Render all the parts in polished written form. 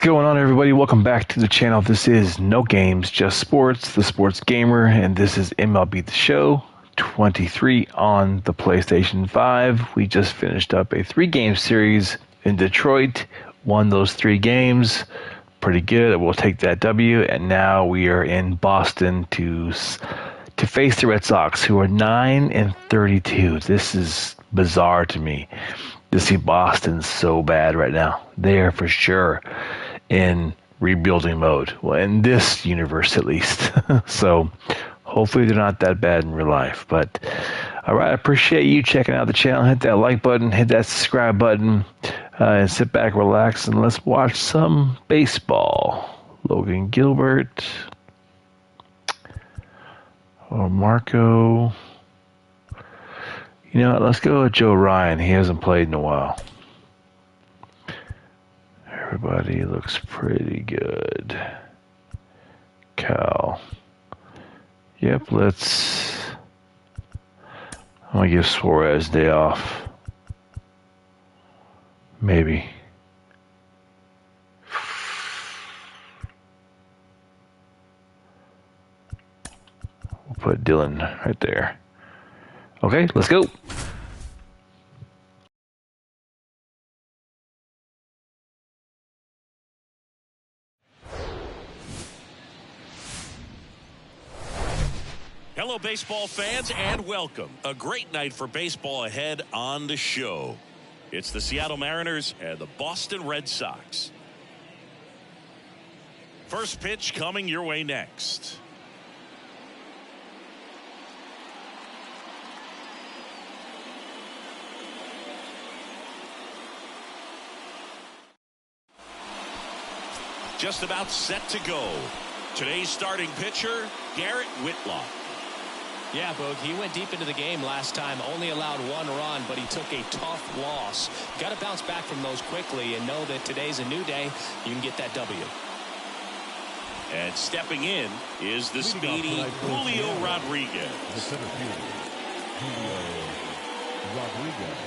Going on, everybody? Welcome back to the channel. This is No Games, Just Sports, the Sports Gamer, and this is MLB The Show 23 on the PlayStation 5. We just finished up a 3-game series in Detroit, won those 3 games. Pretty good. We'll take that W, and now we are in Boston to face the Red Sox, who are 9-32. This is bizarre to me to see Boston so bad right now. They are for sure in rebuilding mode. Well, in this universe at least. So hopefully they're not that bad in real life. But all right, I appreciate you checking out the channel. Hit that like button, hit that subscribe button, and sit back, relax, and let's watch some baseball. Logan Gilbert or Marco. You know what, let's go with Joe Ryan. He hasn't played in a while. Everybody looks pretty good. Cal. Yep, I'm gonna give Suarez a day off. Maybe. We'll put Dylan right there. Okay, let's go. Hello, baseball fans, and welcome. A great night for baseball ahead on the show. It's the Seattle Mariners and the Boston Red Sox. First pitch coming your way next. Just about set to go. Today's starting pitcher, Garrett Whitlock. Yeah, Boog, he went deep into the game last time, only allowed 1 run, but he took a tough loss. Got to bounce back from those quickly and know that today's a new day. You can get that W. And stepping in is the speedy Julio Rodriguez. The center fielder, Julio Rodriguez.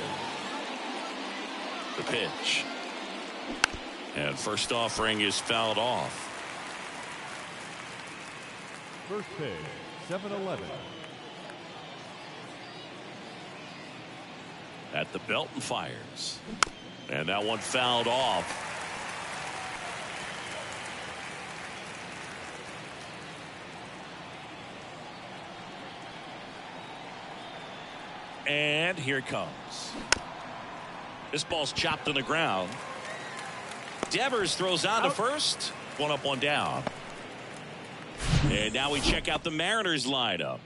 The pitch. And first offering is fouled off. First pitch, 7-11. At the belt and fires. And that one fouled off. And here it comes. This ball's chopped on the ground. Devers throws on to first. 1 up, 1 down. And now we check out the Mariners lineup.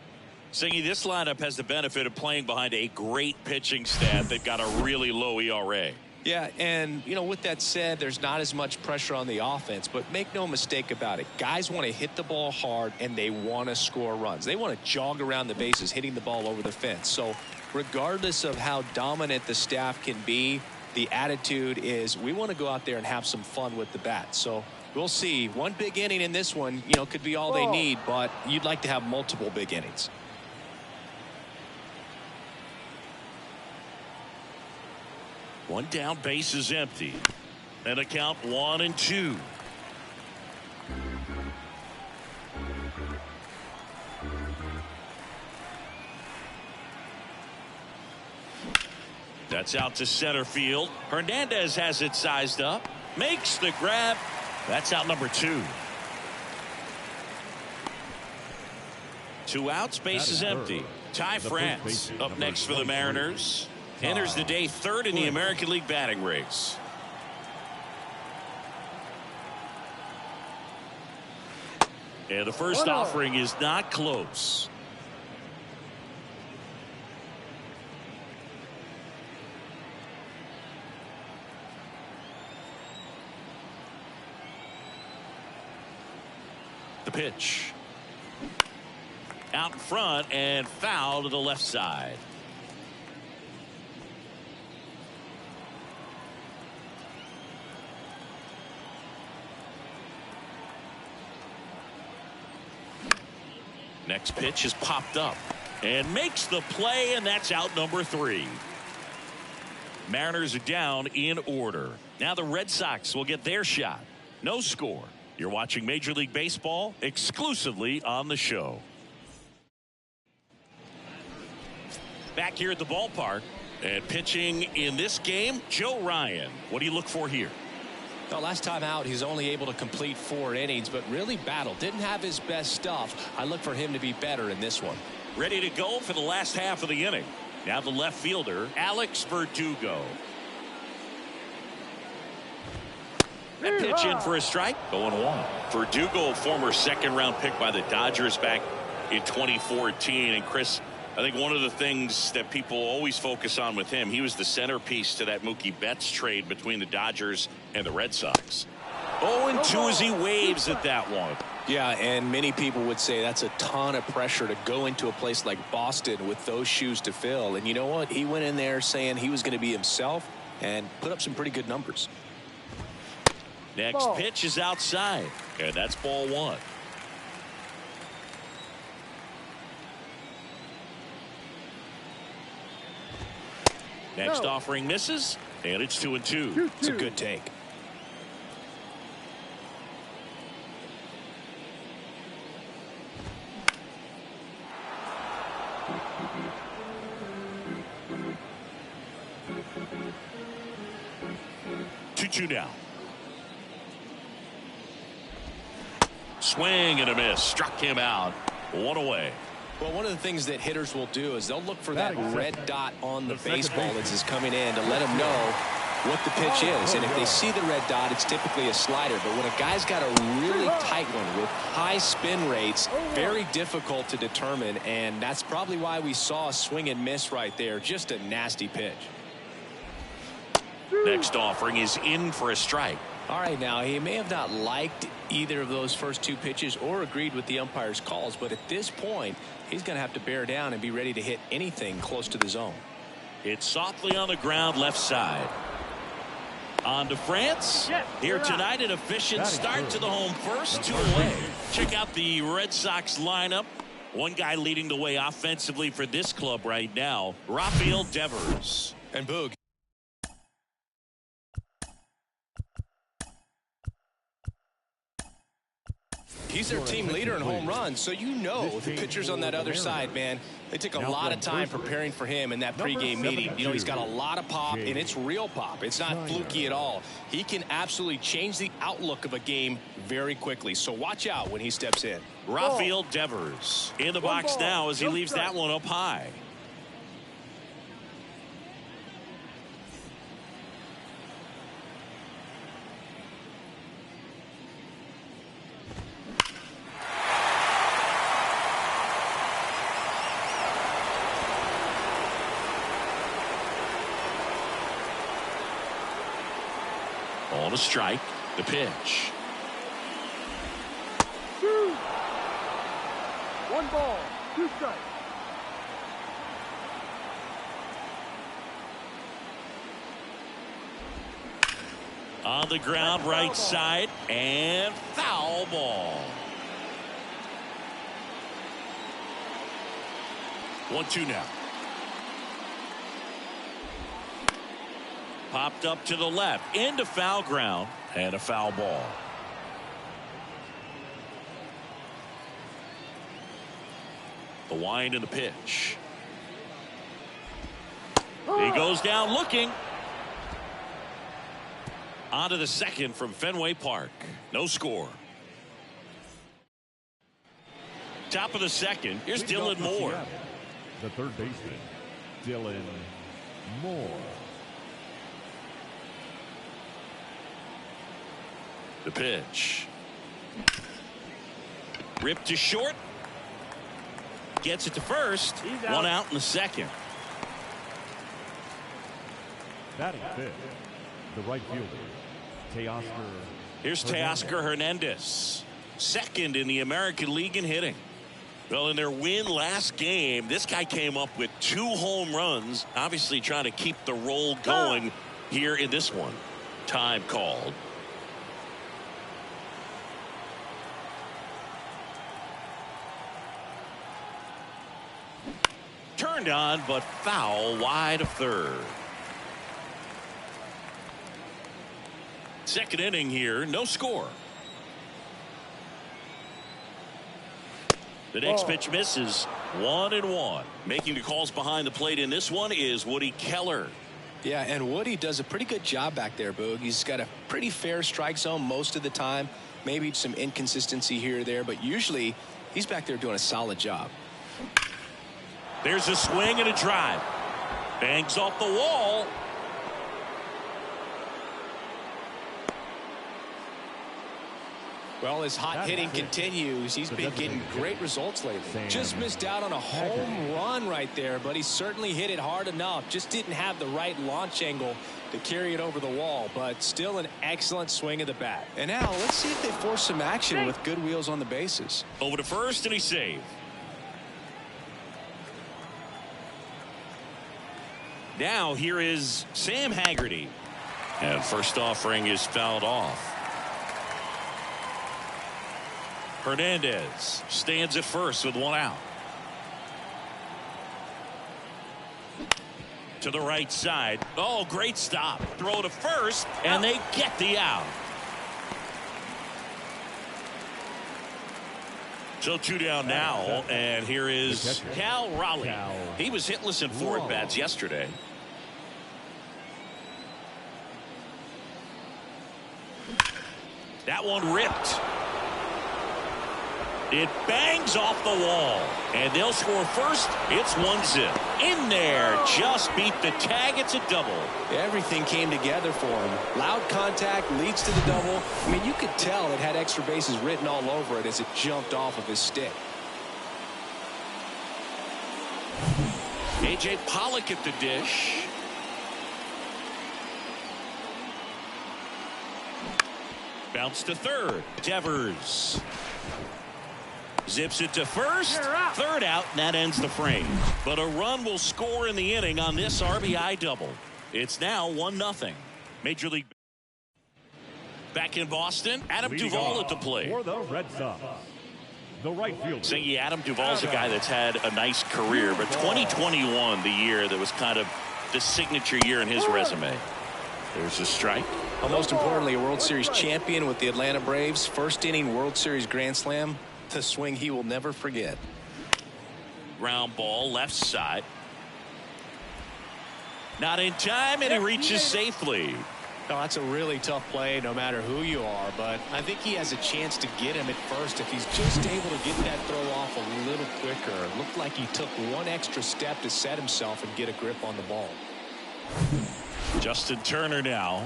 Singy, this lineup has the benefit of playing behind a great pitching staff. They've got a really low ERA. Yeah, and, you know, with that said, there's not as much pressure on the offense, but make no mistake about it. Guys want to hit the ball hard, and they want to score runs. They want to jog around the bases, hitting the ball over the fence. So regardless of how dominant the staff can be, the attitude is we want to go out there and have some fun with the bat. So we'll see. One big inning in this one, you know, could be all they need, but you'd like to have multiple big innings. One down, base is empty. And a count 1-2. That's out to center field. Hernandez has it sized up. Makes the grab. That's out number 2. 2 outs, base is empty. Ty France up next for the Mariners. Enters the day 3rd in the American League batting race. And the first offering is not close. The pitch. Out in front and foul to the left side. Next pitch is popped up and makes the play, and that's out number 3. Mariners are down in order. Now the Red Sox will get their shot. No score. You're watching Major League Baseball exclusively on the show. Back here at the ballpark and pitching in this game, Joe Ryan. What do you look for here? Well, last time out, he's only able to complete 4 innings, but really battled. Didn't have his best stuff. I look for him to be better in this one. Ready to go for the last half of the inning. Now the left fielder, Alex Verdugo. That pitch in for a strike. 0-1. Verdugo, former second-round pick by the Dodgers back in 2014. And Chris, I think one of the things that people always focus on with him, he was the centerpiece to that Mookie Betts trade between the Dodgers and the Red Sox. 0-2 as he waves at that one. Yeah, and many people would say that's a ton of pressure to go into a place like Boston with those shoes to fill. And you know what? He went in there saying he was going to be himself and put up some pretty good numbers. Next pitch is outside, and that's ball 1. Next offering misses, and it's 2-2. It's a good take. Two now. Swing and a miss. Struck him out. 1 away. Well, one of the things that hitters will do is they'll look for that red dot on the baseball as it's coming in to let them know what the pitch is. And if they see the red dot, it's typically a slider. But when a guy's got a really tight one with high spin rates, very difficult to determine. And that's probably why we saw a swing and miss right there. Just a nasty pitch. Next offering is in for a strike. All right, now he may have not liked either of those first 2 pitches or agreed with the umpire's calls, but at this point he's going to have to bear down and be ready to hit anything close to the zone. It's softly on the ground left side. On to France. Here tonight, an efficient start to the home first, 2 away. Check out the Red Sox lineup. One guy leading the way offensively for this club right now, Rafael Devers. And Boog. He's their team leader in home runs, so you know the pitchers on that other side, man, they took a lot of time preparing for him in that pregame meeting. You know, he's got a lot of pop, and it's real pop. It's not fluky at all. He can absolutely change the outlook of a game very quickly, so watch out when he steps in. Rafael Devers in the box now as he leaves that one up high. On a strike, the pitch. 1 ball, 2 strikes. On the ground, right side, and foul ball. 1-2 now. Popped up to the left, into foul ground, and a foul ball. The wind and the pitch. He goes down looking. On to the second from Fenway Park. No score. Top of the second. Here's Dylan Moore. The third baseman, Dylan Moore. The pitch. Ripped to short. Gets it to first. 1 out in the second. Batting fifth, the right fielder, Teoscar. Here's Teoscar Hernandez, second in the American League in hitting. Well, in their win last game, this guy came up with 2 home runs, obviously trying to keep the roll going here in this one. Time called. Turned on, but foul wide of third. Second inning here, no score. The next pitch misses. 1-1. Making the calls behind the plate in this one is Woody Keller. Yeah, and Woody does a pretty good job back there, Boog. He's got a pretty fair strike zone most of the time. Maybe some inconsistency here or there, but usually he's back there doing a solid job. There's a swing and a drive. Bangs off the wall. Well, his hot hitting continues. He's been getting great results lately. Just missed out on a home run right there, but he certainly hit it hard enough. Just didn't have the right launch angle to carry it over the wall, but still an excellent swing of the bat. And now let's see if they force some action with good wheels on the bases. Over to first, and he saved. Now here is Sam Haggerty. And first offering is fouled off. Hernandez stands at first with one out. To the right side. Oh, great stop. Throw to first, and they get the out. So 2 down now, and here is Cal Raleigh. He was hitless in 4 at-bats yesterday. That one ripped. It bangs off the wall, and they'll score first. It's 1-0. In there, just beat the tag. It's a double. Everything came together for him. Loud contact leads to the double. I mean, you could tell it had extra bases written all over it as it jumped off of his stick. A.J. Pollock at the dish. Bounce to third. Devers zips it to first. Third out, and that ends the frame. But a run will score in the inning on this RBI double. It's now 1-0. Major League. Back in Boston, Adam Duvall at the plate. For the Red Sox, the right fielder. Saying Adam Duvall's a guy that's had a nice career, but 2021, the year that was kind of the signature year in his resume. There's a strike. Well, most importantly, a World Series champion with the Atlanta Braves. First inning World Series Grand Slam. The swing he will never forget. Ground ball left side. Not in time, and he reaches safely. No, that's a really tough play no matter who you are, but I think he has a chance to get him at first if he's just able to get that throw off a little quicker. It looked like he took one extra step to set himself and get a grip on the ball. Justin Turner now.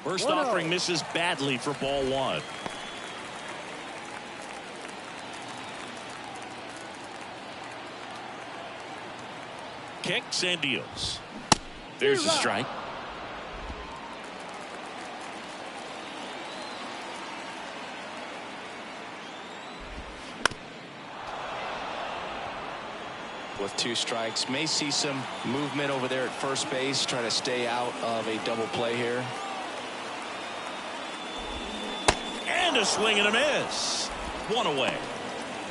First offering misses badly for ball 1. Kicks and deals. There's a strike. With 2 strikes, may see some movement over there at first base, trying to stay out of a double play here. And a swing and a miss. 1 away.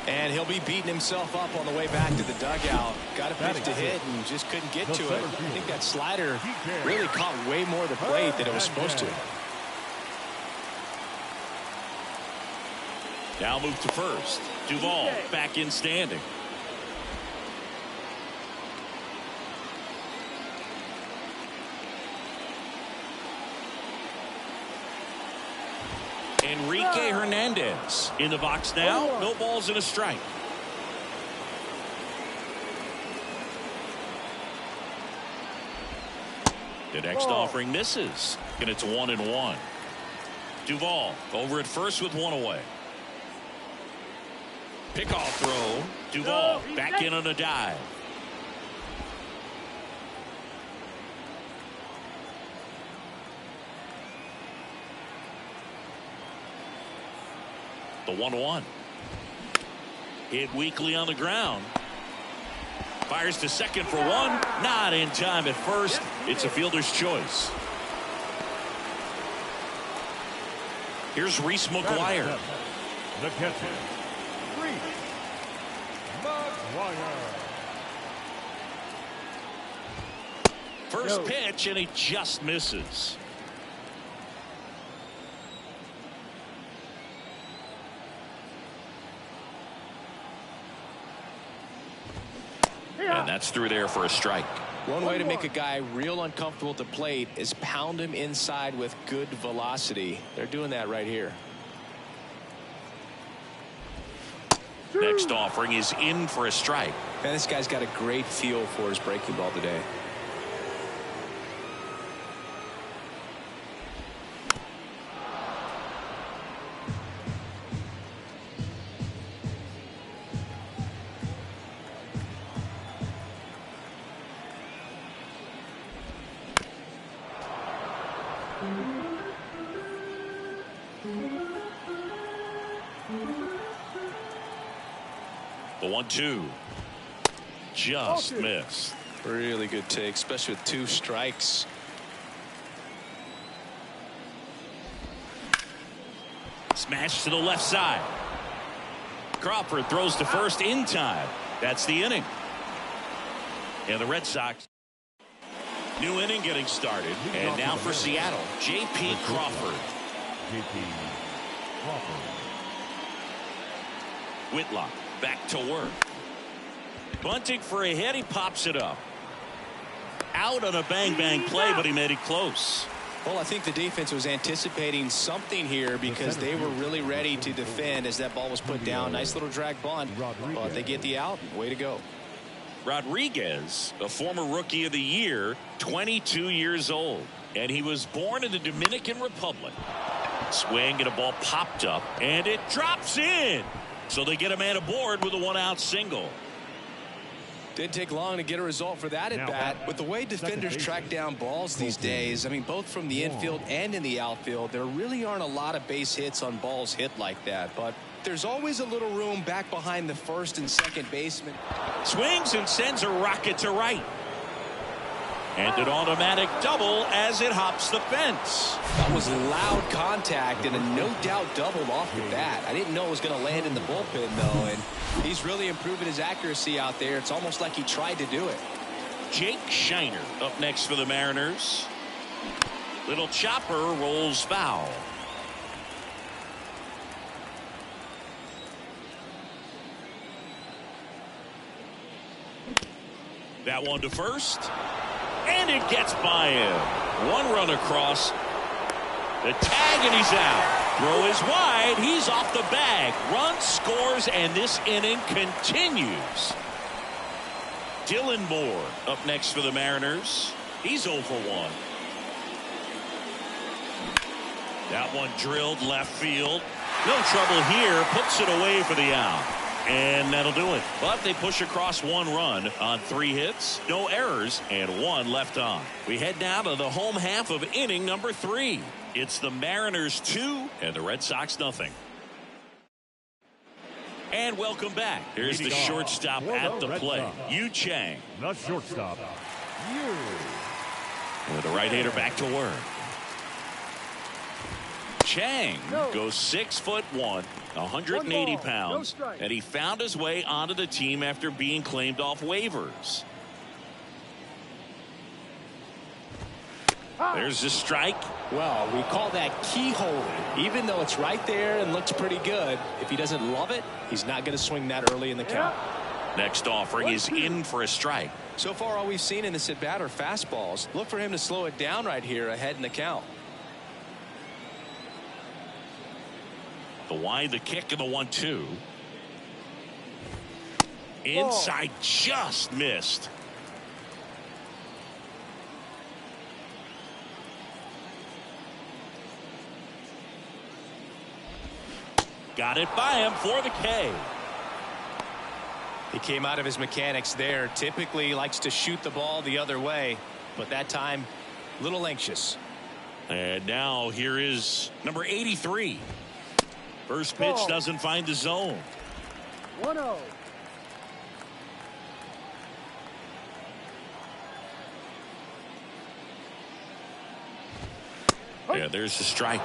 And he'll be beating himself up on the way back to the dugout. Got a pitch to hit and just couldn't get to it. I think that slider really caught way more of the plate than it was supposed to. Now move to first. Duvall back in standing. Enrique Hernandez in the box now. No balls and a strike. The next offering misses, and it's 1-1. Duvall over at first with 1 away. Pickoff throw. Duvall back in on a dive. The 1-1. Hit weakly on the ground. Fires to second for 1. Not in time at first. It's a fielder's choice. Here's Reese McGuire. The catcher, Reese McGuire. first pitch, and he just misses. And that's through there for a strike. One way to make a guy real uncomfortable at the plate is pound him inside with good velocity. They're doing that right here. Next offering is in for a strike. Man, this guy's got a great feel for his breaking ball today. The 1-2 just missed. Really good take, especially with 2 strikes. Smash to the left side. Crawford throws to first in time. That's the inning. And the Red Sox. New inning getting started. And now for Seattle, J.P. Crawford. J.P. Crawford. Whitlock back to work. Bunting for a hit. He pops it up. Out on a bang-bang play, but he made it close. Well, I think the defense was anticipating something here because they were really ready to defend as that ball was put down. Nice little drag bunt, but they get the out. Way to go. Rodriguez, a former Rookie of the Year, 22 years old, and he was born in the Dominican Republic. Swing and a ball popped up, and it drops in. So they get a man aboard with a 1-out single. Didn't take long to get a result for that at bat. With the way defenders track down balls these days, I mean, both from the infield and in the outfield, there really aren't a lot of base hits on balls hit like that. But there's always a little room back behind the first and second baseman. Swings and sends a rocket to right. And an automatic double as it hops the fence. That was loud contact and a no-doubt double off the bat. I didn't know it was going to land in the bullpen, though, and he's really improving his accuracy out there. It's almost like he tried to do it. Jake Shiner up next for the Mariners. Little chopper rolls foul. That one to first. And it gets by him. 1 run across. The tag, and he's out. Throw is wide. He's off the bag. Run scores, and this inning continues. Dylan Moore up next for the Mariners. He's 0 for 1. That one drilled left field. No trouble here. Puts it away for the out. And that'll do it. But they push across 1 run on 3 hits, no errors, and 1 left on. We head now to the home half of inning number 3. It's the Mariners 2 and the Red Sox nothing. And welcome back. Here's the shortstop at the plate, Yu Chang. The shortstop, Yu. With the right-hander back to work. Chang goes 6'1", 180 pounds, and he found his way onto the team after being claimed off waivers. There's the strike. Well, we call that keyholing. Even though it's right there and looks pretty good, if he doesn't love it, he's not going to swing that early in the count. Next offering is in for a strike. So far, all we've seen in this at-bat are fastballs. Look for him to slow it down right here ahead in the count. The wide, the kick, and the 1-2. Inside, just missed. Got it by him for the K. He came out of his mechanics there. Typically likes to shoot the ball the other way, but that time, a little anxious. And now here is number 83. First pitch doesn't find the zone. 1-0. Yeah, there's the strike.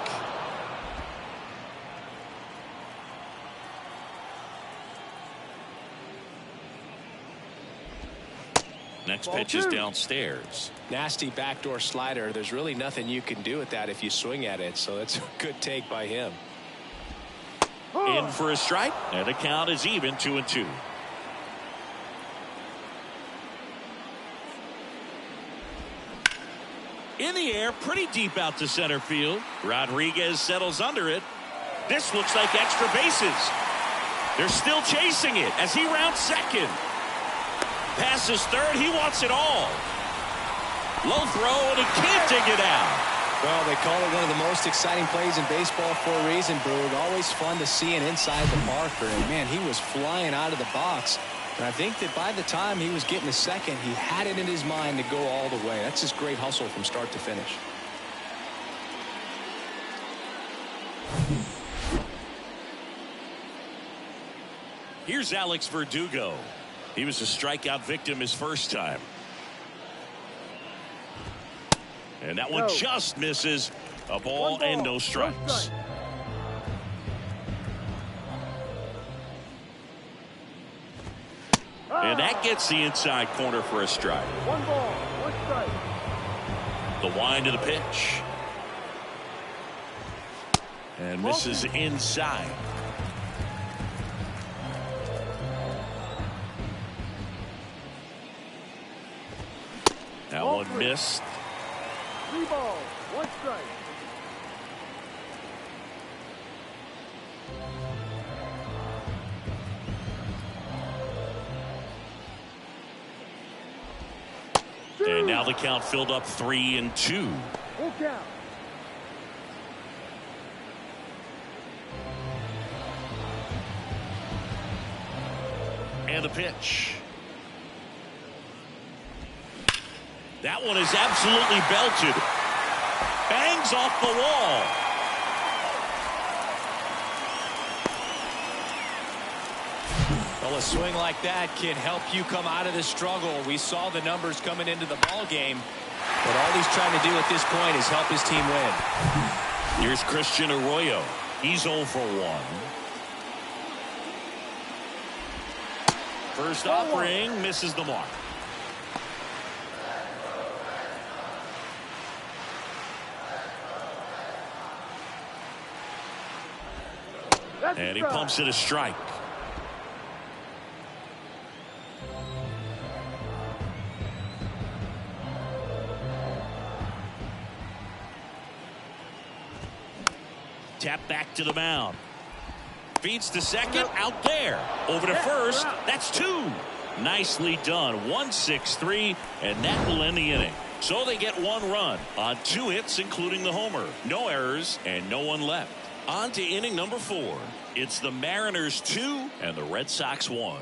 Next Ball pitch is two. downstairs. Nasty backdoor slider. There's really nothing you can do with that if you swing at it. So that's a good take by him. In for a strike, and the count is even 2-2. In the air, pretty deep out to center field. Rodriguez settles under it. This looks like extra bases. They're still chasing it as he rounds second. Passes third. He wants it all. Low throw, and he can't dig it out. Well, they call it one of the most exciting plays in baseball for a reason, Boog. Always fun to see an inside the marker. And, man, he was flying out of the box. And I think that by the time he was getting to second, he had it in his mind to go all the way. That's just great hustle from start to finish. Here's Alex Verdugo. He was a strikeout victim his first time. And that one just misses. A ball and no strikes. And that gets the inside corner for a strike. 1 ball, 1 strike. The wind of the pitch. And misses inside. That one missed. 3 balls, 1 strike. And now the count filled up 3-2. Full count. And the pitch. That one is absolutely belted. Bangs off the wall. Well, a swing like that can help you come out of the struggle. We saw the numbers coming into the ball game, but all he's trying to do at this point is help his team win. Here's Christian Arroyo. He's 0 for 1. First offering misses the mark. And he pumps it a strike. Tap back to the mound. Feeds to second, out there. Over to first, that's 2. Nicely done. 1-6-3, and that will end the inning. So they get 1 run on 2 hits, including the homer. No errors and no one left. On to inning number 4. It's the Mariners 2 and the Red Sox 1.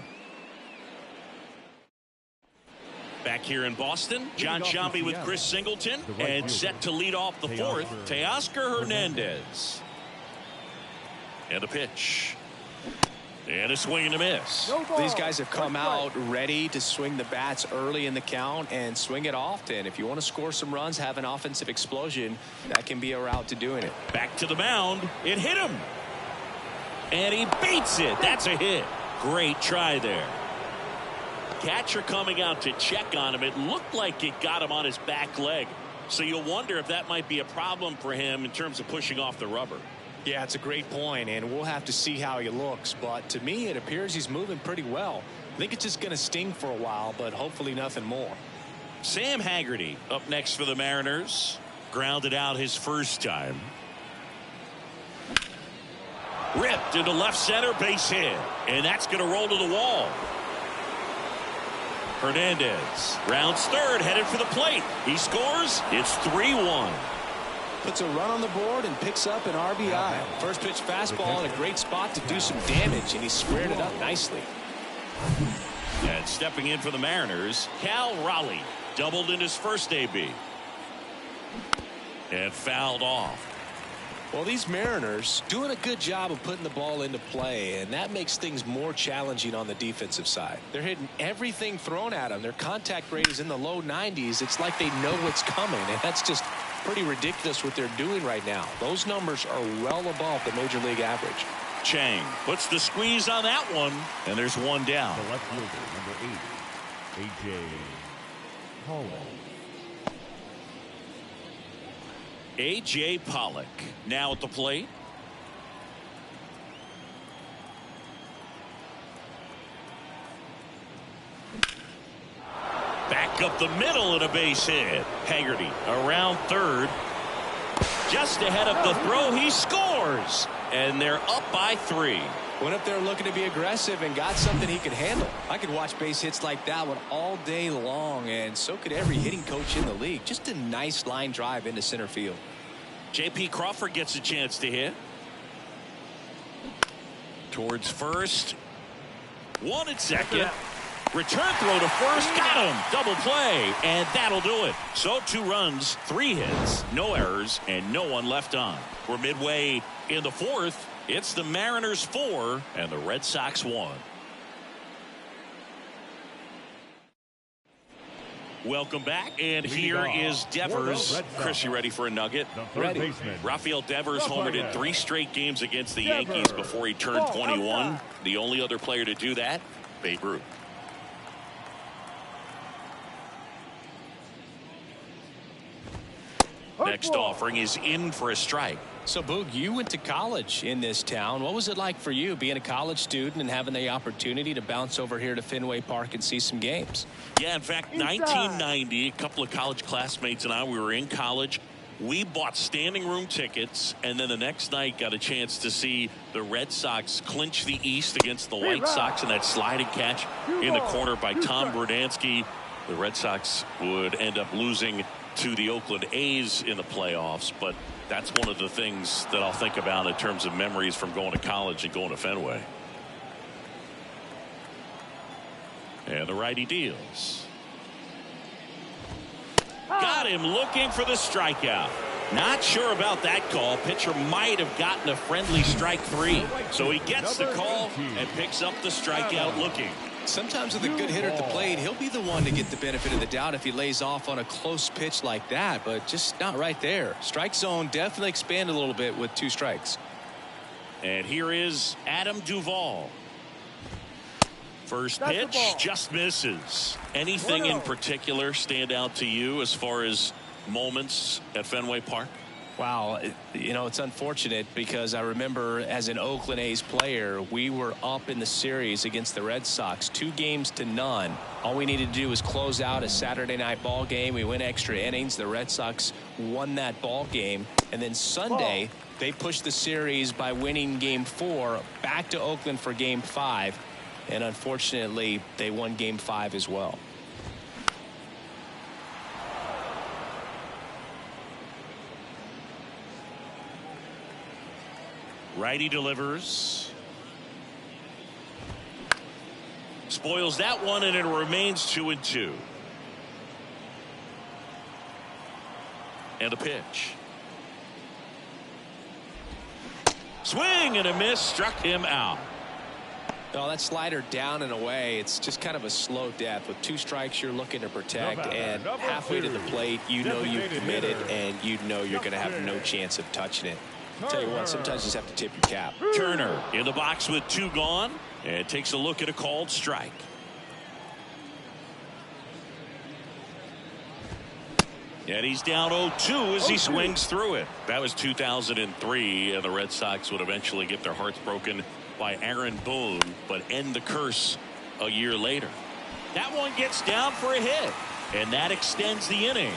Back here in Boston, John Sciambi with Chris Singleton, and set to lead off the 4th, Teoscar Hernandez. And a pitch. And a swing and a miss. These guys have come out ready to swing the bats early in the count and swing it often. If you want to score some runs, have an offensive explosion, that can be a route to doing it. Back to the mound. It hit him. And he beats it. That's a hit. Great try there. Catcher coming out to check on him. It looked like it got him on his back leg. So you'll wonder if that might be a problem for him in terms of pushing off the rubber. Yeah, it's a great point, and we'll have to see how he looks. But to me, it appears he's moving pretty well. I think it's just going to sting for a while, but hopefully nothing more. Sam Haggerty up next for the Mariners. Grounded out his first time. Ripped into left center, base hit. And that's going to roll to the wall. Hernandez rounds third, headed for the plate. He scores. It's 3-1. Puts a run on the board and picks up an RBI. First pitch fastball in a great spot to do some damage, and he squared it up nicely. And stepping in for the Mariners, Cal Raleigh doubled in his first AB. And fouled off. Well, these Mariners doing a good job of putting the ball into play, and that makes things more challenging on the defensive side. They're hitting everything thrown at them. Their contact rate is in the low 90s. It's like they know what's coming, and that's just pretty ridiculous what they're doing right now. Those numbers are well above the major league average. Chang puts the squeeze on that one, and there's one down. The left fielder, number 8, A.J. Pollock. A.J. Pollock now at the plate. Back up the middle and a base hit. Haggerty around third. Just ahead of the throw, he scores. And they're up by 3. Went up there looking to be aggressive and got something he could handle. I could watch base hits like that one all day long, and so could every hitting coach in the league. Just a nice line drive into center field. J.P. Crawford gets a chance to hit. Towards first. 1 at second. Return throw to first. Got him. Double play. And that'll do it. So 2 runs, 3 hits, no errors, and no one left on. We're midway in the 4th. It's the Mariners 4 and the Red Sox 1. Welcome back, and here is Devers. Chris, you ready for a nugget? Ready. Rafael Devers homered in 3 straight games against the Yankees before he turned 21. The only other player to do that, Babe Ruth. Next offering is in for a strike. So, Boog, you went to college in this town. What was it like for you being a college student and having the opportunity to bounce over here to Fenway Park and see some games? Yeah, in fact, 1990, a couple of college classmates and I, we were in college. We bought standing room tickets, and then the next night got a chance to see the Red Sox clinch the East against the White Sox in that sliding catch in the corner by Tom Brudansky. The Red Sox would end up losing to the Oakland A's in the playoffs, but that's one of the things that I'll think about in terms of memories from going to college and going to Fenway. And the righty deals. Got him looking for the strikeout. Not sure about that call. Pitcher might have gotten a friendly strike 3. So he gets the call and picks up the strikeout looking. Sometimes with a good hitter at the plate, he'll be the one to get the benefit of the doubt if he lays off on a close pitch like that, but just not right there. Strike zone definitely expanded a little bit with 2 strikes. And here is Adam Duvall. First pitch just misses. Anything in particular stand out to you as far as moments at Fenway Park? Wow, you know, it's unfortunate because I remember as an Oakland A's player, we were up in the series against the Red Sox 2-0. All we needed to do was close out a Saturday night ball game. We went extra innings. The Red Sox won that ball game. And then Sunday, they pushed the series by winning game 4 back to Oakland for game 5. And unfortunately, they won game 5 as well. Righty delivers. Spoils that one, and it remains 2-2. And a pitch. Swing and a miss, struck him out. Oh, that slider down and away. It's just kind of a slow death. With 2 strikes, you're looking to protect, and halfway to the plate, you know you've committed, and you know you're going to have no chance of touching it. I'll tell you what, sometimes you just have to tip your cap. Turner in the box with 2 gone, and takes a look at a called strike. And he's down 0-2 as he swings through it. That was 2003, and the Red Sox would eventually get their hearts broken by Aaron Boone, but end the curse a year later. That one gets down for a hit, and that extends the inning.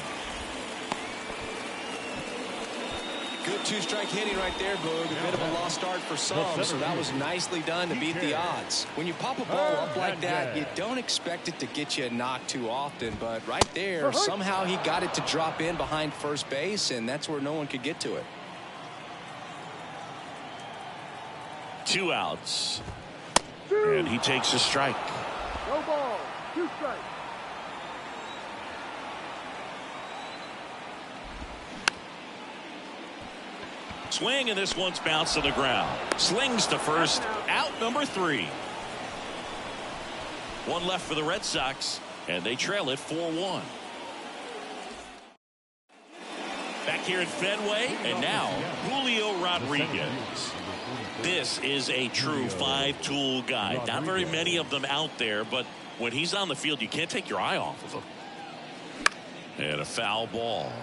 Good 2-strike hitting right there, Boog. A bit of a lost start for some, so that was nicely done to beat the odds. When you pop a ball up like that, you don't expect it to get you a knock too often, but right there, somehow he got it to drop in behind first base, and that's where no one could get to it. 2 outs. And he takes a strike. No ball. 2 strikes. Swing, and this one's bounced to the ground. Slings to first. Out number 3. 1 left for the Red Sox, and they trail it 4-1. Back here at Fenway, and now Julio Rodriguez. This is a true 5-tool guy. Not very many of them out there, but when he's on the field, you can't take your eye off of him. And a foul ball.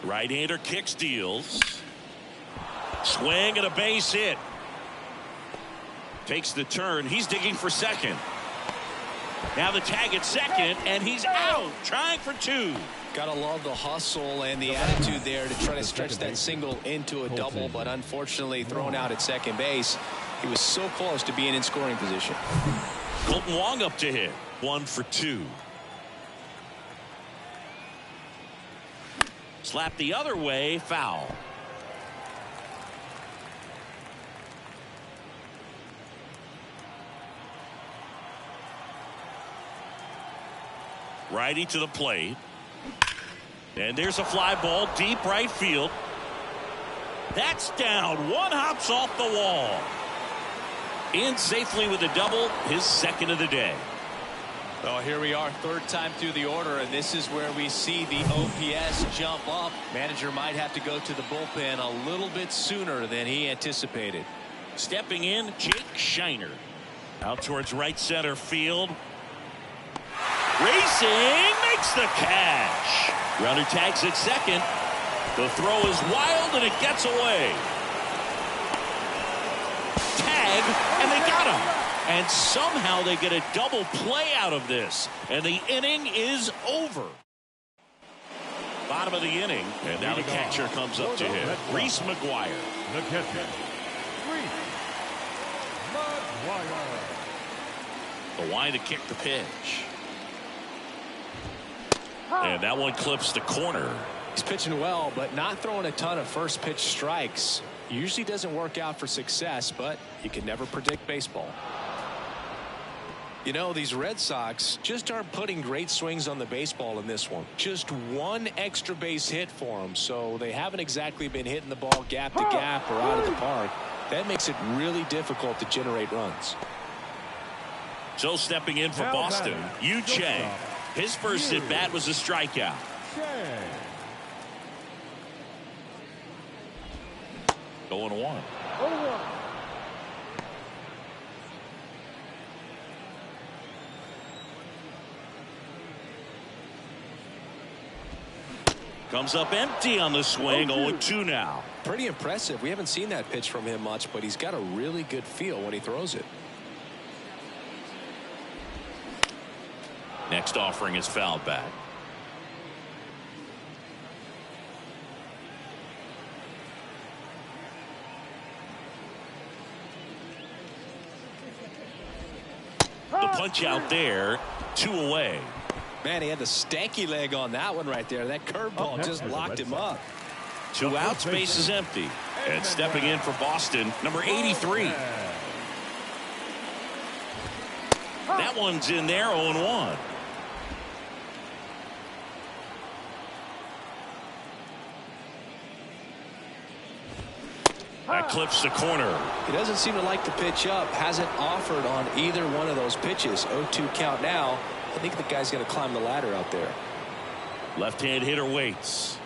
Right-hander kick steals. Swing and a base hit. Takes the turn. He's digging for second. Now the tag at second, and he's out, trying for two. Gotta love the hustle and the attitude there to try to stretch that single into a double, but unfortunately thrown out at second base. He was so close to being in scoring position. Colton Wong up to hit. 1 for 2. Slap the other way, foul. Righty to the plate. And there's a fly ball deep right field. That's down. One hops off the wall. In safely with a double, his second of the day. Well, here we are, third time through the order, and this is where we see the OPS jump up. Manager might have to go to the bullpen a little bit sooner than he anticipated. Stepping in, Jake Shiner. Out towards right center field. Racing, makes the catch. Runner tags at second. The throw is wild, and it gets away. Tag, and they got him. And somehow they get a double play out of this. And the inning is over. Bottom of the inning. And now the catcher comes up to him. Reese McGuire. The catcher, Reese McGuire. The line to kick the pitch. And that one clips the corner. He's pitching well, but not throwing a ton of first pitch strikes. Usually doesn't work out for success, but you can never predict baseball. You know, these Red Sox just aren't putting great swings on the baseball in this one. Just one extra base hit for them, so they haven't exactly been hitting the ball gap to gap or out of the park. That makes it really difficult to generate runs. So stepping in for Boston, Yu Chang. His first at bat was a strikeout. Going 1. Comes up empty on the swing. 0-2 now. Pretty impressive. We haven't seen that pitch from him much, but he's got a really good feel when he throws it. Next offering is fouled back. The punch out there, 2 away. Man, he had the stanky leg on that one right there. That curveball just locked him up. 2 outs, base is empty. And stepping in for Boston, number 83. That one's in there, 0-1. That clips the corner. He doesn't seem to like the pitch up. Hasn't offered on either one of those pitches. 0-2 count now. I think the guy's going to climb the ladder out there. Left-hand hitter waits.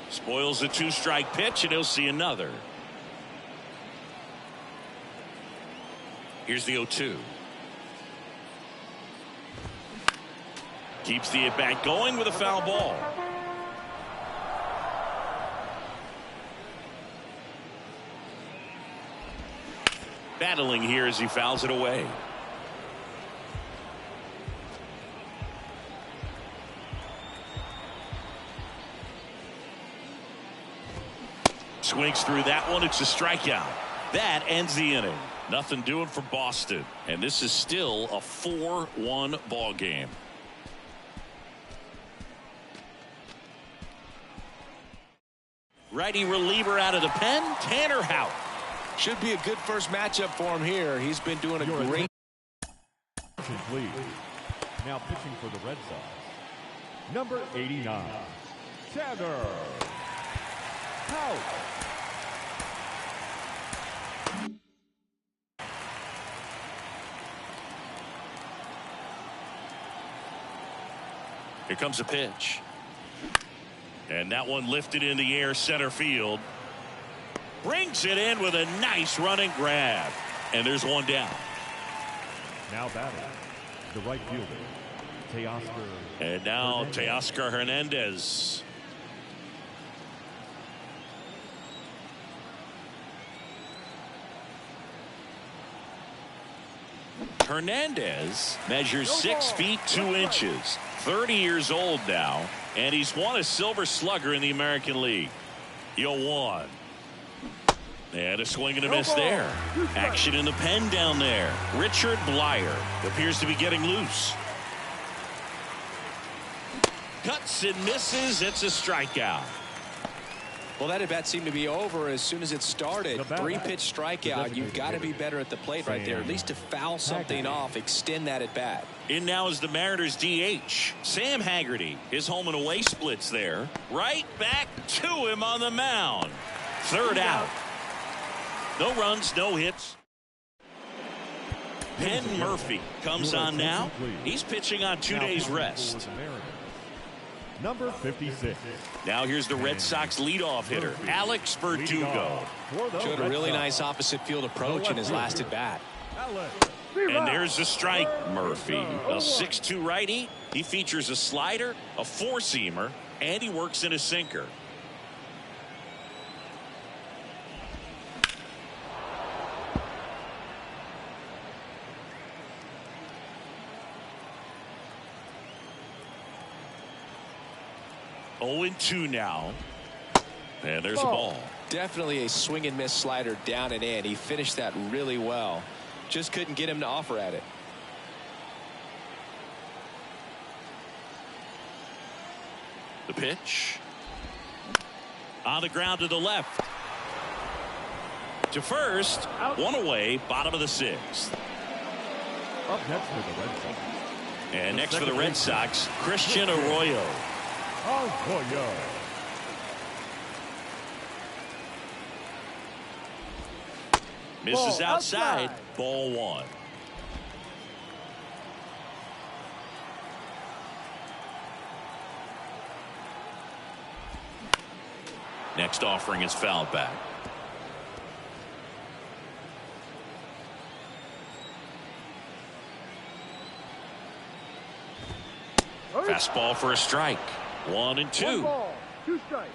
Spoils the 2-strike pitch, and he'll see another. Here's the 0-2. Keeps the at-bat going with a foul ball. Battling here as he fouls it away. Swings through that one. It's a strikeout. That ends the inning. Nothing doing for Boston. And this is still a 4-1 ball game. Righty reliever out of the pen, Tanner Houck. Should be a good first matchup for him here. He's been doing a great. Please. Now pitching for the Red Sox, number 89, Tanner Houck. Here comes a pitch. And that one lifted in the air center field. Brings it in with a nice running grab. And there's one down. Now batting, the right fielder, Teoscar. And now Teoscar Hernandez. Hernandez measures 6 feet 2 inches, 30 years old now, and he's won a Silver Slugger in the American League. 0-1. And a swing and a miss there. Action in the pen down there. Richard Blyer appears to be getting loose. Cuts and misses. It's a strikeout. Well, that at bat seemed to be over as soon as it started. 3-pitch strikeout. You've got to be better at the plate right there, at least to foul something off, extend that at bat. In now is the Mariners DH, Sam Haggerty. His home and away splits there. Right back to him on the mound. 3rd out. No runs, no hits. Penn Murphy comes on now. He's pitching on 2 days rest. Number 56. Now here's the Red Sox leadoff hitter, Alex Verdugo. Showed a really nice opposite field approach in his last at bat. And there's the strike. Murphy, a 6'2 righty. He features a slider, a 4-seamer, and he works in a sinker. Oh, 0-2 now. And there's a ball. Definitely a swing and miss slider down and in. He finished that really well. Just couldn't get him to offer at it. The pitch. On the ground to the left. To first. One away. Bottom of the 6th. Up next for the Red Sox. And next for the Red Sox, Christian Arroyo. Arroyo. Misses outside. Ball 1. Next offering is fouled back. Fastball for a strike. 1-2. 2 strikes.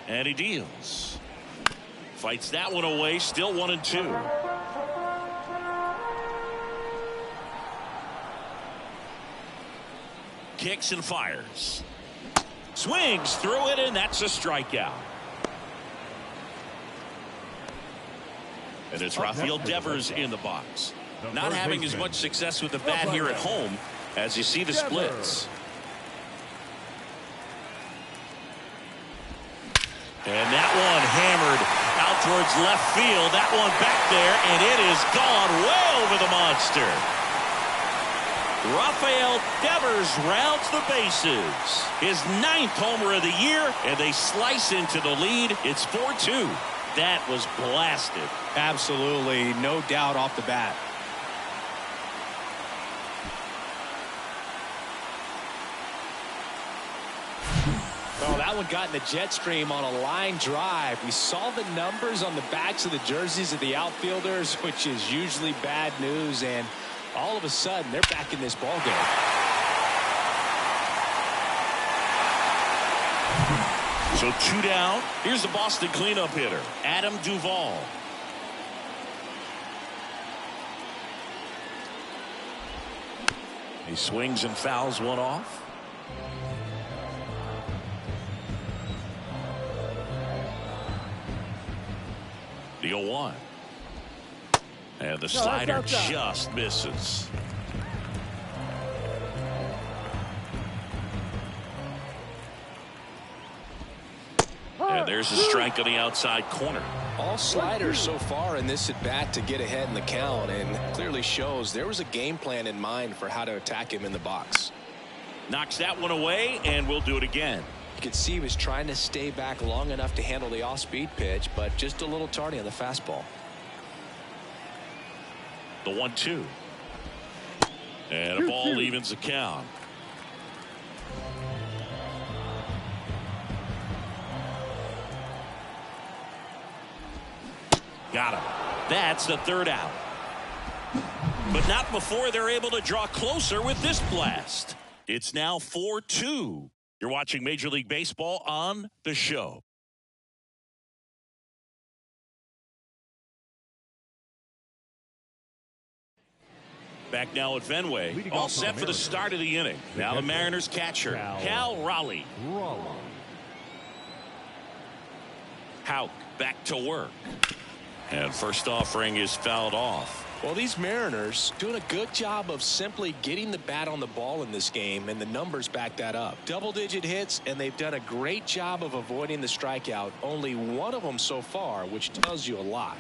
And he deals. Fights that one away. Still 1-2. Kicks and fires. Swings through it, and that's a strikeout. And it's Rafael Devers in the box. Not having as much success with the bat here at home as you see the splits. And that one hammered out towards left field. That one back there, and it is gone way over the monster. Rafael Devers rounds the bases. His 9th homer of the year, and they slice into the lead. It's 4-2. That was blasted. Absolutely, no doubt off the bat. Oh, that one got in the jet stream on a line drive. We saw the numbers on the backs of the jerseys of the outfielders, which is usually bad news, and all of a sudden they're back in this ball game. So 2 down. Here's the Boston cleanup hitter, Adam Duvall. He swings and fouls one off. The 0-1. And the slider just misses. And there's a strike on the outside corner. All sliders so far in this at bat to get ahead in the count, and clearly shows there was a game plan in mind for how to attack him in the box. Knocks that one away, and we'll do it again. You could see he was trying to stay back long enough to handle the off-speed pitch, but just a little tardy on the fastball. The 1-2. And a ball evens the count. Got him. That's the third out. But not before they're able to draw closer with this blast. It's now 4-2. You're watching Major League Baseball on The Show. Back now at Fenway. All set for the start of the inning. Now the Mariners catcher, Cal Raleigh. Houck back to work. And first offering is fouled off. Well, these Mariners doing a good job of simply getting the bat on the ball in this game, and the numbers back that up. Double-digit hits, and they've done a great job of avoiding the strikeout. Only one of them so far, which tells you a lot.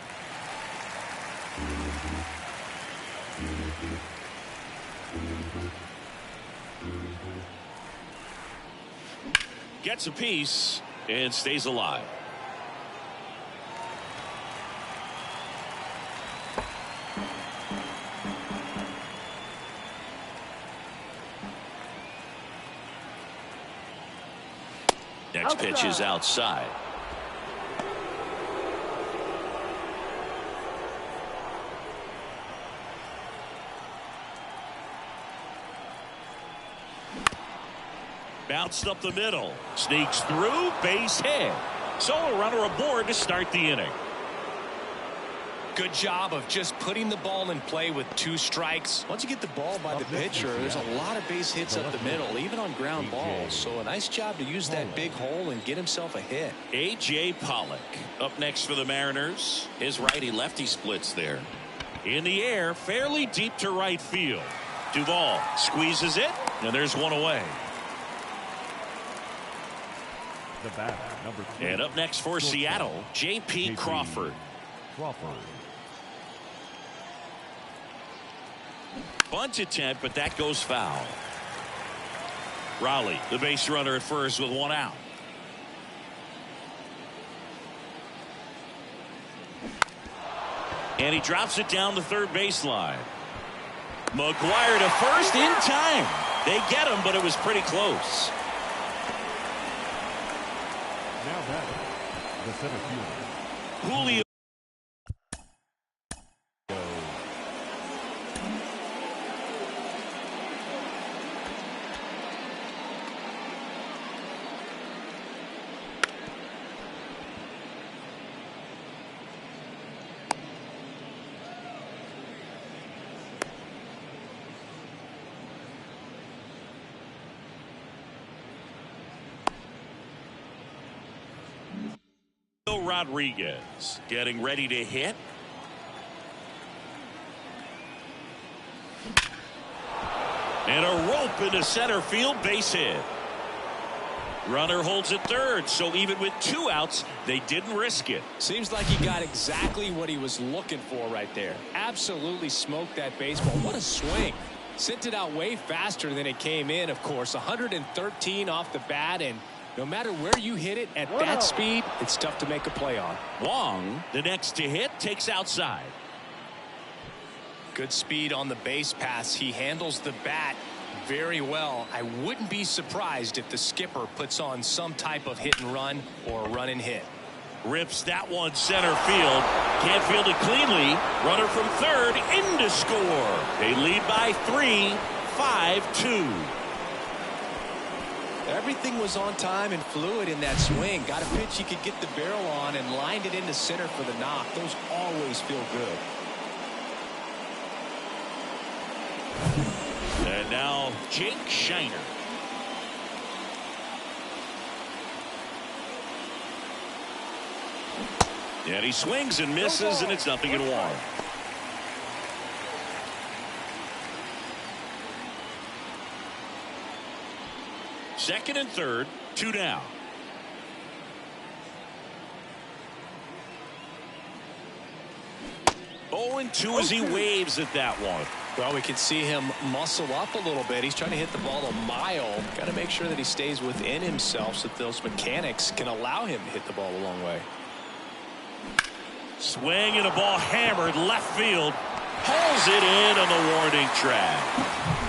Gets a piece and stays alive. Next pitch is outside. Bounced up the middle. Sneaks through. Base hit. So a runner aboard to start the inning. Good job of just putting the ball in play with 2 strikes. Once you get the ball by the pitcher, there's a lot of base hits up the middle, even on ground balls. So a nice job to use that big hole and get himself a hit. A.J. Pollock up next for the Mariners. His righty-lefty splits there. In the air, fairly deep to right field. Duvall squeezes it, and there's one away. The batter, number 2. And up next for Seattle, J.P. Crawford. Bunt attempt, but that goes foul. Raleigh, the base runner at first with 1 out. And he drops it down the third baseline. McGuire to first in time. They get him, but it was pretty close. Now batting, the center fielder. Julio. Rodriguez getting ready to hit. And a rope into center field, base hit. Runner holds at third, so even with 2 outs, they didn't risk it. Seems like he got exactly what he was looking for right there. Absolutely smoked that baseball. What a swing. Sent it out way faster than it came in, of course. 113 off the bat, and no matter where you hit it at that speed, it's tough to make a play on. Wong, the next to hit, takes outside. Good speed on the base pass. He handles the bat very well. I wouldn't be surprised if the skipper puts on some type of hit and run or run and hit. Rips that one center field. Can't field it cleanly. Runner from third in to score. They lead by 3, 5-2. Everything was on time and fluid in that swing. Got a pitch he could get the barrel on and lined it into center for the knock. Those always feel good. And now Jake Shiner. And he swings and misses, and it's 0-1. Second and third, 2 down. Oh, and 2 as he waves at that one. Well, we can see him muscle up a little bit. He's trying to hit the ball a mile. Got to make sure that he stays within himself so that those mechanics can allow him to hit the ball a long way. Swing and a ball hammered left field. Pulls it in on the warning track.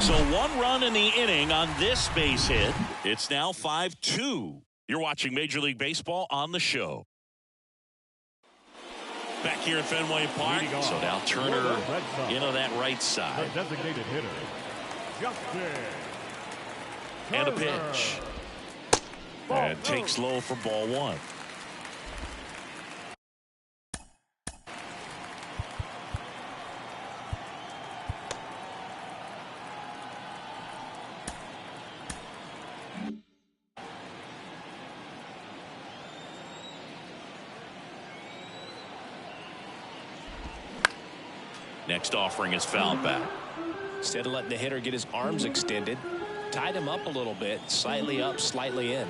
So 1 run in the inning on this base hit. It's now 5-2. You're watching Major League Baseball on The Show. back here at Fenway Park. So now Turner into that right side. The designated hitter, Justin And a Turner. pitch. And takes low for ball one. Next offering is fouled back. Instead of letting the hitter get his arms extended, tied him up a little bit, slightly up, slightly in.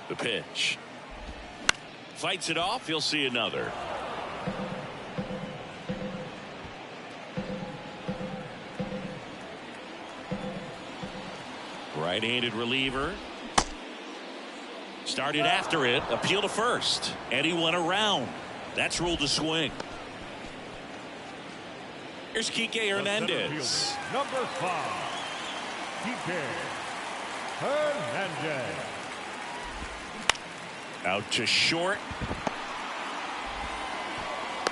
The pitch. Fights it off. He'll see another. Right-handed reliever. Started after it. Appeal to first. And he went around. That's ruled a swing. Here's Kike Hernandez. Number 5, Kike Hernandez. Out to short.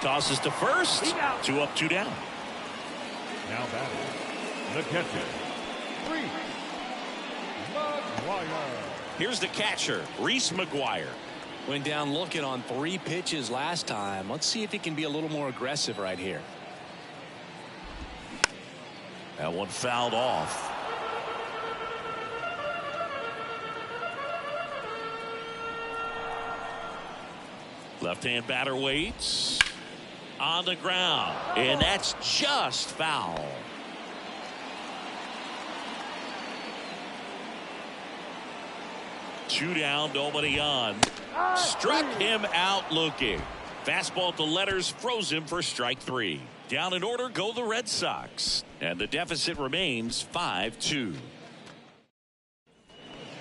Tosses to first. 2 up, 2 down. Now batting, the catcher, Reese McGuire. Here's the catcher, Reese McGuire. Went down looking on 3 pitches last time. Let's see if he can be a little more aggressive right here. That one fouled off. Left-hand batter waits. On the ground. And that's just foul. Two down, nobody on. Struck him out looking. Fastball to letters, froze him for strike 3. Down in order go the Red Sox. And the deficit remains 5-2.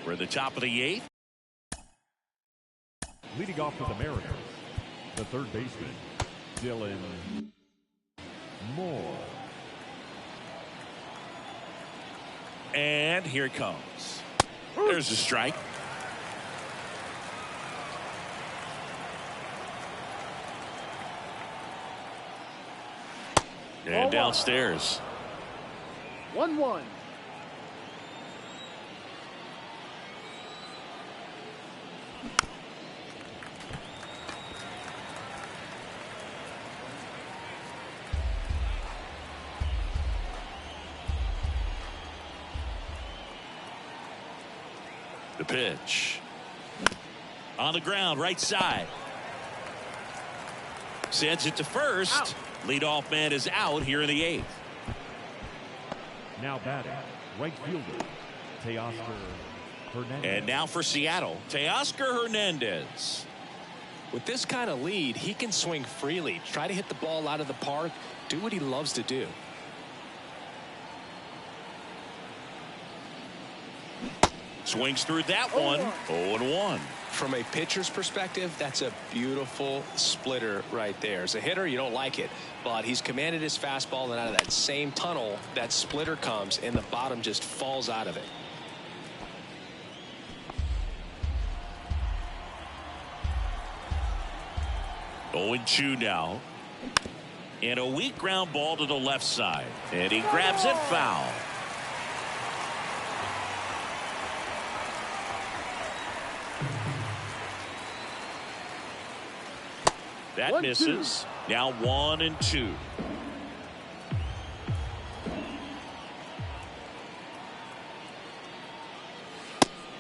We're at the top of the 8th. Leading off for the Mariners, the third baseman, Dylan Moore. And here it comes. There's a strike. And downstairs. 1-1. The pitch. On the ground, right side. Sends it to first. Out. Leadoff man is out here in the 8th. Now batting, right fielder, Teoscar Hernandez. And now for Seattle, Teoscar Hernandez. With this kind of lead, he can swing freely, try to hit the ball out of the park, do what he loves to do. Swings through that one. 0-1. From a pitcher's perspective, that's a beautiful splitter right there. As a hitter, you don't like it, but he's commanded his fastball, and out of that same tunnel, that splitter comes, and the bottom just falls out of it. Oh, 0-2 now. And a weak ground ball to the left side. And he grabs it foul. That 1-2. misses. Now 1-2.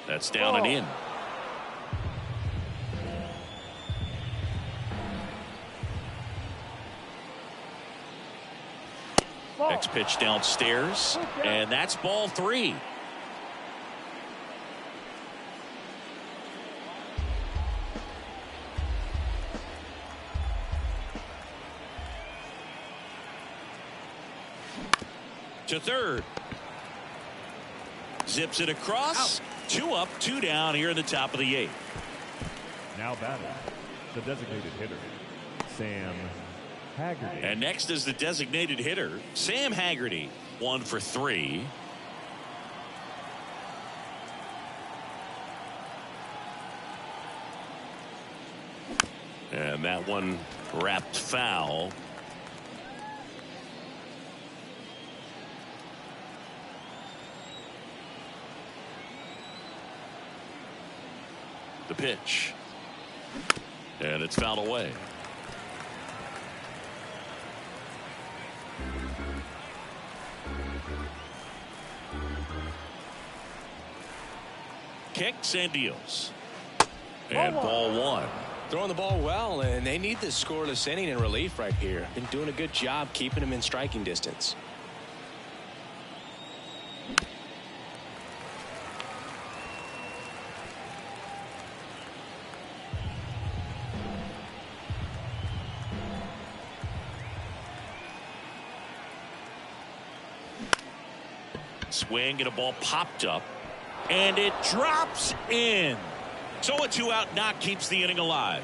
That's down and in. Next pitch downstairs, and that's ball 3. To third. Zips it across. 2 up, 2 down here in the top of the 8th. Now batting, the designated hitter, Sam Haggerty. And next is the designated hitter, Sam Haggerty, 1 for 3. And that one wrapped foul. The pitch. And it's fouled away. Kicks and deals. And ball 1. Throwing the ball well, and they need this scoreless inning in relief right here. Been doing a good job keeping him in striking distance. Swing and a ball popped up, and it drops in. So a 2-out knock keeps the inning alive.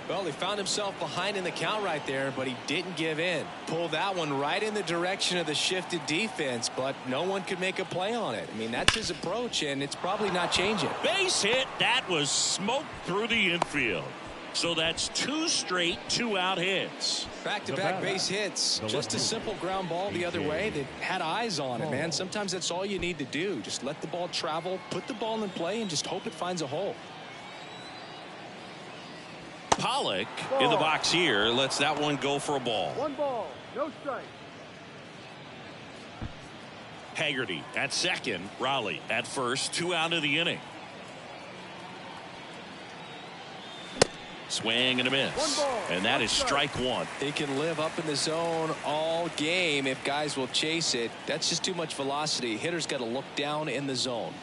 Well, he found himself behind in the count right there, but he didn't give in. Pulled that one right in the direction of the shifted defense, but no one could make a play on it. I mean, that's his approach, and it's probably not changing. Base hit. That was smoked through the infield. So that's 2 straight 2-out hits. Back-to-back base hits. Just a simple ground ball the other way that had eyes on it, man. Sometimes that's all you need to do. Just let the ball travel, put the ball in play, and just hope it finds a hole. Pollock in the box here lets that one go for a ball. 1 ball, no strike. Haggerty at second, Raleigh at first, 2 out of the inning. Swing and a miss, and that is strike 1. He can live up in the zone all game if guys will chase it. That's just too much velocity. Hitter's got to look down in the zone.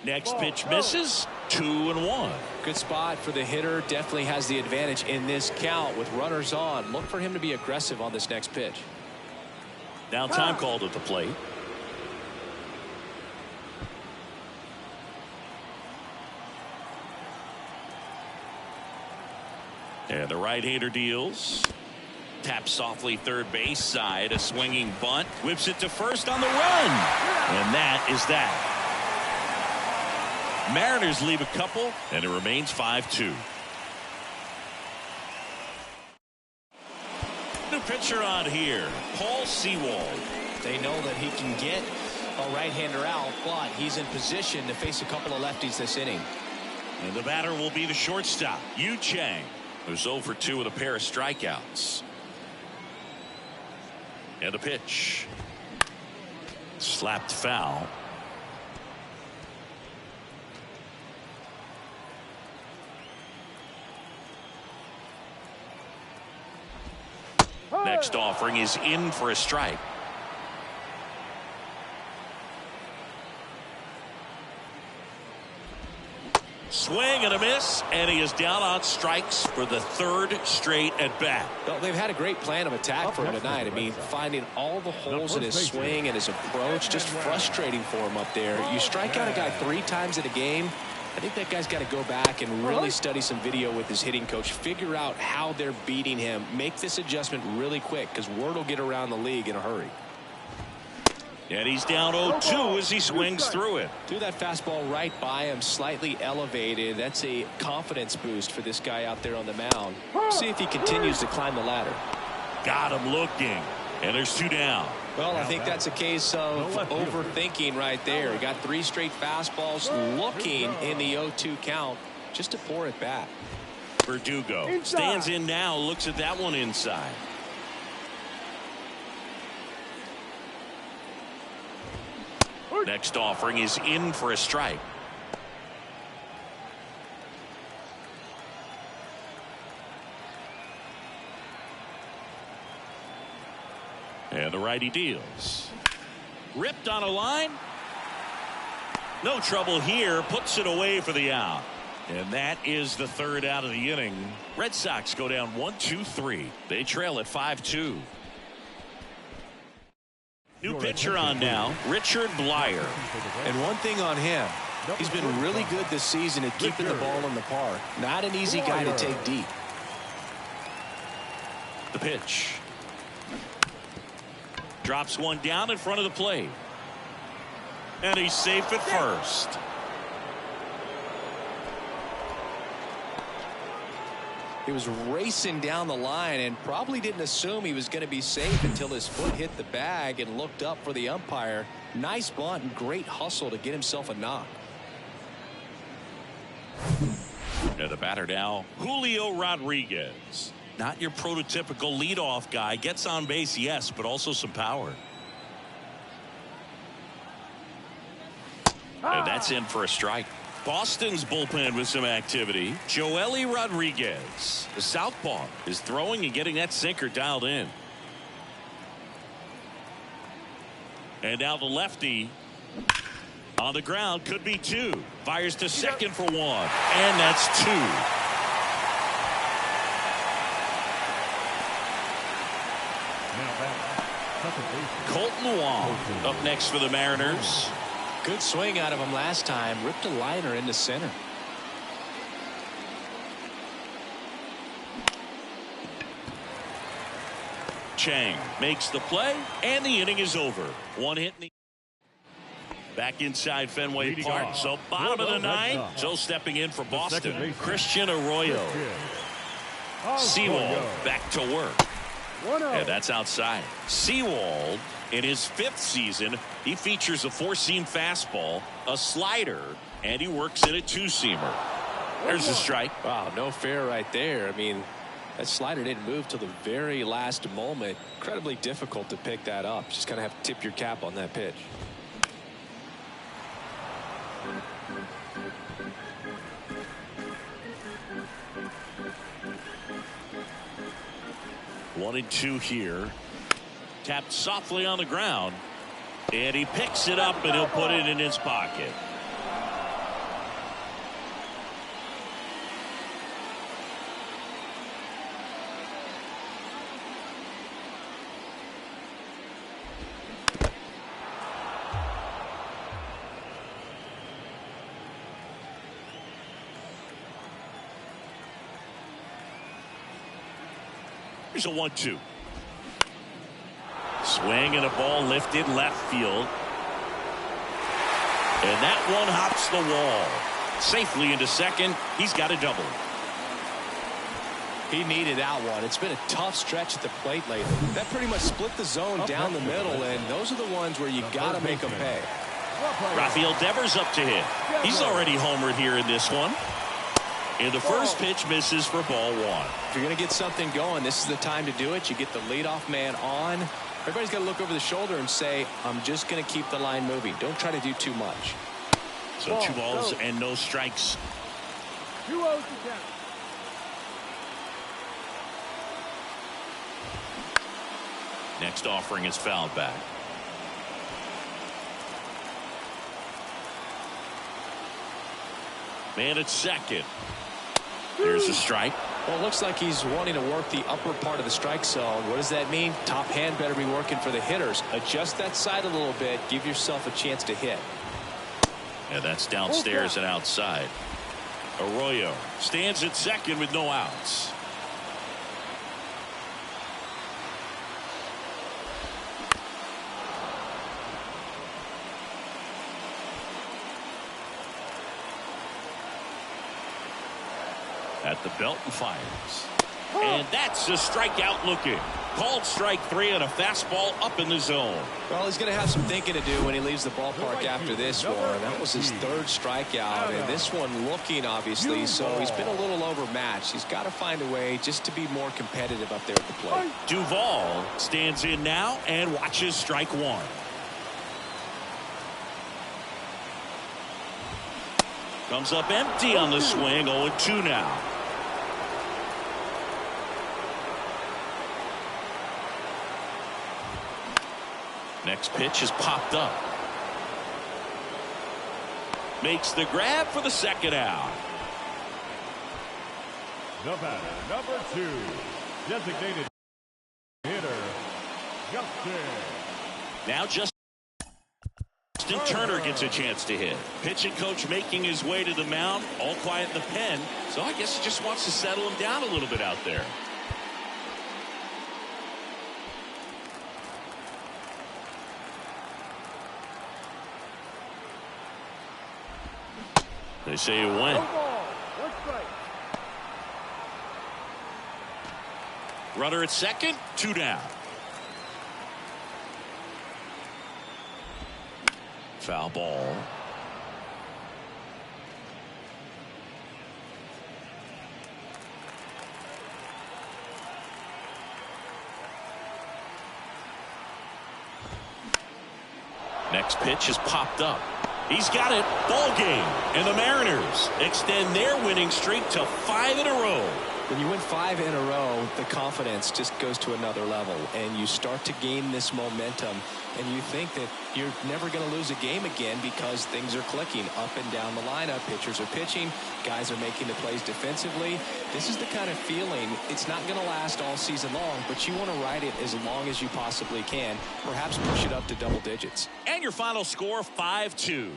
Next pitch misses, 2-1. Good spot for the hitter. Definitely has the advantage in this count with runners on. Look for him to be aggressive on this next pitch. Now time called at the plate. And the right-hander deals. Taps softly third base side. A swinging bunt. Whips it to first on the run. And that is that. Mariners leave a couple, and it remains 5-2. New pitcher on here, Paul Sewald. They know that he can get a right-hander out, but he's in position to face a couple of lefties this inning. And the batter will be the shortstop, Yu Chang, who's 0 for 2 with a pair of strikeouts. And a pitch. Slapped foul. Next offering is in for a strike. Swing and a miss, and he is down on strikes for the 3rd straight at bat. Well, they've had a great plan of attack for him tonight. I mean, finding all the holes in his swing and his approach, just frustrating for him up there. You strike out a guy 3 times in a game. I think that guy's got to go back and really study some video with his hitting coach, figure out how they're beating him, make this adjustment really quick, because word will get around the league in a hurry. And he's down 0-2 as he swings through it. Threw that fastball right by him, slightly elevated. That's a confidence boost for this guy out there on the mound. See if he continues to climb the ladder. Got him looking, and there's 2 down. Well, I think that's a case of overthinking right there. He got 3 straight fastballs looking in the 0-2 count just to pour it back. Verdugo stands in now, looks at that one inside. Next offering is in for a strike. And the righty deals. Ripped on a line. No trouble here. Puts it away for the out. And that is the 3rd out of the inning. Red Sox go down 1-2-3. They trail at 5-2. New pitcher on now, Richard Blyer. And one thing on him, he's been really good this season at keeping the ball in the park. Not an easy guy to take deep. The pitch. Drops one down in front of the plate. And he's safe at first. He was racing down the line and probably didn't assume he was going to be safe until his foot hit the bag and looked up for the umpire. Nice bunt and great hustle to get himself a knock. And the batter now, Julio Rodriguez. Not your prototypical leadoff guy. Gets on base, yes, but also some power. And that's in for a strike. Boston's bullpen with some activity. Joely Rodriguez, the southpaw, is throwing and getting that sinker dialed in. And now the lefty on the ground, could be two. Fires to second for one, and that's two. Colton Wong up next for the Mariners. Good swing out of him last time. Ripped a liner into center. Chang makes the play, and the inning is over. One hit. Back inside Fenway Park. So bottom of the ninth. So stepping in for Boston, Christian Arroyo. Sewald back to work. And that's outside. Sewald, in his 5th season, he features a 4-seam fastball, a slider, and he works in a 2-seamer. There's a strike. Wow, no fair right there. I mean, that slider didn't move till the very last moment. Incredibly difficult to pick that up. Just kind of have to tip your cap on that pitch. One and two here. Tapped softly on the ground, and he picks it up and he'll put it in his pocket. Here's a 1-2. Swing and a ball lifted left field. And that one hops the wall. Safely into second. He's got a double. He needed that one. It's been a tough stretch at the plate lately. That pretty much split the zone down the middle, and those are the ones where you got to make them pay. Rafael Devers up to hit. He's already homered here in this one. And the first pitch misses for ball one. If you're going to get something going, this is the time to do it. You get the leadoff man on. Everybody's got to look over the shoulder and say, I'm just going to keep the line moving. Don't try to do too much. So 2 balls and no strikes. 2-0 to count. Next offering is fouled back. Man at second. Here's a strike. Well, it looks like he's wanting to work the upper part of the strike zone. What does that mean? Top hand better be working for the hitters. Adjust that side a little bit. Give yourself a chance to hit. And that's downstairs and outside. Arroyo stands at second with no outs. At the belt and fires. And that's a strikeout looking. Called strike 3 and a fastball up in the zone. Well, he's going to have some thinking to do when he leaves the ballpark after this one. That was his 3rd strikeout, and this one looking, obviously, so he's been a little overmatched. He's got to find a way just to be more competitive up there at the plate. Duvall stands in now and watches strike 1. Comes up empty on the swing. 0-2 now. Next pitch is popped up. Makes the grab for the second out. The batter, number 2, designated hitter, Justin. Now Justin Turner gets a chance to hit. Pitching coach making his way to the mound. All quiet in the pen. So I guess he just wants to settle him down a little bit out there. They say it No went. ball. One strike. Runner at second, 2 down. Foul ball. Next pitch has popped up. He's got it. Ball game. And the Mariners extend their winning streak to 5 in a row. When you win 5 in a row, the confidence just goes to another level, and you start to gain this momentum, and you think that you're never going to lose a game again because things are clicking up and down the lineup. Pitchers are pitching. Guys are making the plays defensively. This is the kind of feeling. It's not going to last all season long, but you want to ride it as long as you possibly can. Perhaps push it up to double digits. And your final score, 5-2.